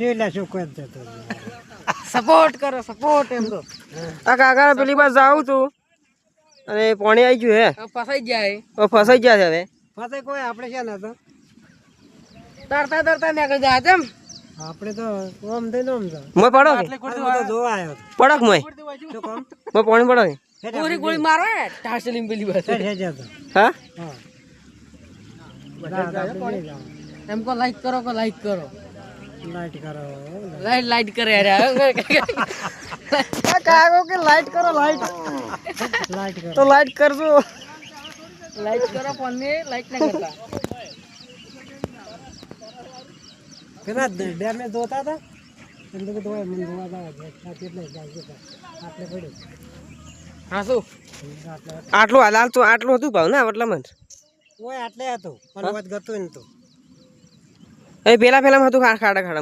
શેલા શું કહે છે તો સપોર્ટ કરો સપોર્ટ એમ તો આ કાકા પેલી બાર જાઉં તું અને પાણી આવી ગયું હે ફસાઈ જાય ફસાઈ ગયા છે હવે ફસે કોઈ આપણે છે ને તો તરતા તરતા નીકળી જાય તેમ આપણે તો ઓમ દઈ ઓમ જા મોય પડો કે તો જોવા આવ્યો પડક મોય તો કોમ મોય પાણી પડો કે પૂરી ગોળી મારો ને ટાસલીમ પેલી બાર હે જતો હા હા એમ કો લાઈક કરો લાઈટ કરો લાઈટ કરે અરે કાકો કે લાઈટ કરો લાઈટ તો લાઈટ કરજો લાઈટ કરો ફોન ને લાઈટ ના કરતા પેલા ડેમ ને ધોતા હતા એમ તો ધોય મને ધોવા જાવ કેટલે જાય છે આપણે પડ્યું હા શું આટલું હાલ તો આટલું હતું ભાવ ને એટલા મન ઓય આટલે હતું પણ વાત ગતું ને તો એ પેલા હતું ખાડા ખાડા